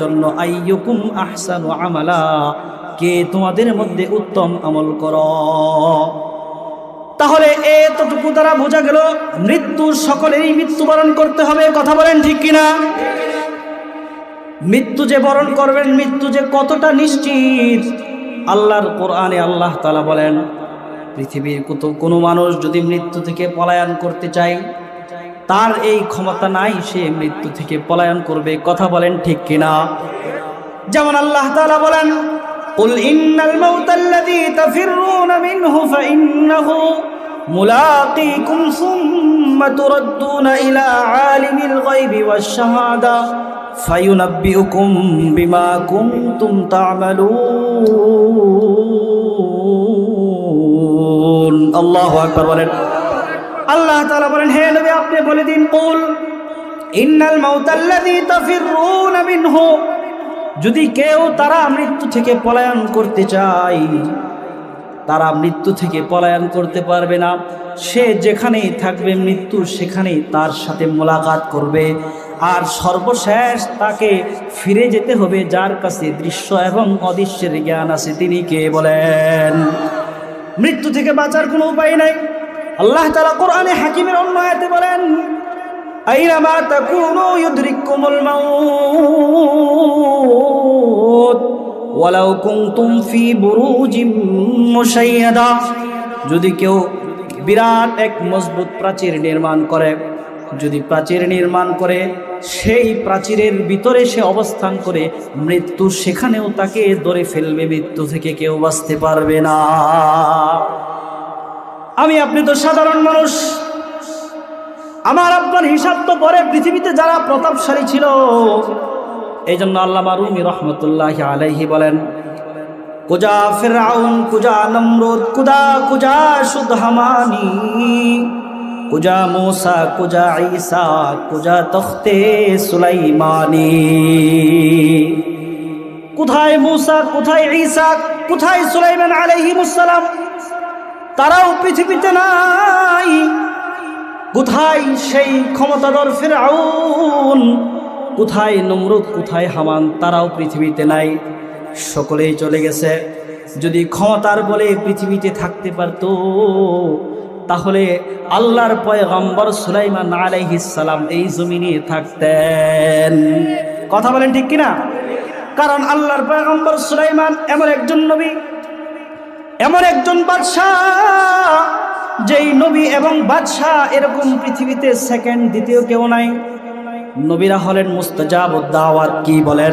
জন্য আইয়ুকুম আহসানু আমালা, কে তোমাদের মধ্যে উত্তম আমল করো। তাহলে এতটুকু দ্বারা বোঝা গেল মৃত্যু সকলেরই মৃত্যুবরণ করতে হবে। কথা বলেন ঠিক কিনা? মৃত্যু যে বরণ করবেন, মৃত্যু যে কতটা নিশ্চিত, আল্লাহর কোরআনে আল্লাহ তাআলা বলেন পৃথিবীর কোনো মানুষ যদি মৃত্যু থেকে পলায়ন করতে চায়, তার এই ক্ষমতা নাই সে মৃত্যু থেকে পলায়ন করবে। কথা বলেন ঠিক কিনা? যেমন আল্লাহ তাআলা বলেন, কুল ইন্নাল মাউতাল্লাযী তাফিররুনা মিনহু ফাইন্নাহু মুলাকীকুম সুম্মা তুরাদ্দুনা ইলা আলিমিল গায়বি ওয়াশ শাহাদা ফায়ুনাব্বিউকুম বিমা কুনতুম তা'মালুন। আল্লাহু আকবার বলেন। আল্লাহ তাআলা বলেন, হে নবী আপনি বলে দিন, কুল ইন্নাল মাউতাল্লাযী তাফিররুনা মিনহু, যদি কেউ তারা মৃত্যু থেকে পলায়ন করতে চায়, তারা মৃত্যু থেকে পলায়ন করতে পারবে না। সে যেখানেই থাকবে মৃত্যু সেখানেই তার সাথে মোলাকাত করবে। আর সর্বশেষ তাকে ফিরে যেতে হবে যার কাছে দৃশ্য এবং অদৃশ্যের জ্ঞান আছে। তিনি কে বলেন? মৃত্যু থেকে বাঁচার কোনো উপায় নাই। আল্লাহ তাআলা কোরআনে হাকিমের অন্য আয়াতে বলেন, আইনামা তাকুনু ইউদরিকুমুল মাউত ওয়ালাউ কুনতুম ফি বুরুজিম মুশাইয়াদা। যদি কেউ বিরাট এক মজবুত প্রাচীর নির্মাণ করে, যদি প্রাচীর নির্মাণ করে সেই প্রাচীরের ভিতরে সে অবস্থান করে, মৃত্যু সেখানেও তাকে ধরে ফেলবে, মৃত্যু থেকে কেউ বাঁচতে পারবে না। আমি আপনি তো সাধারণ মানুষ, আমার আপনার হিসাব তো পরে পৃথিবীতে যারা প্রতাপশালী ছিল। এই জন্য আল্লামা রুমি রহমতুল্লাহি আলাইহি বলেন, কুজা ফিরআউন, কুজা নমরুদ, কুজা সুদহামানি, কুজা মূসা, কুজা ঈসা, কুজা তখতে সুলাইমানি। কোথায় মূসা, কোথায় ঈসা, কোথায় সুলাইমান আলাইহিমুস সালাম? তারাও পৃথিবীতে নাই। কোথায় সেই ক্ষমতাধর ফিরআউন, কোথায় নমরুদ, কোথায় হামান? তারাও পৃথিবীতে নাই, সকলেই চলে গেছে। যদি ক্ষমতার বলে পৃথিবীতে থাকতে পারত, তাহলে আল্লাহর পয়গম্বর সুলাইমান আলাইহিস সালাম এই জমিনে থাকতেন। কথা বলেন ঠিক কিনা? কারণ আল্লাহর পয়গম্বর সুলাইমান এমন একজন নবী, এমন একজন বাদশাহ, যেই নবী এবং বাদশাহ এরকম পৃথিবীতে সেকেন্ড দ্বিতীয় কেউ নাই। নবীরা হলেন মুস্তাজাবুদ দাওয়াত। কি বলেন?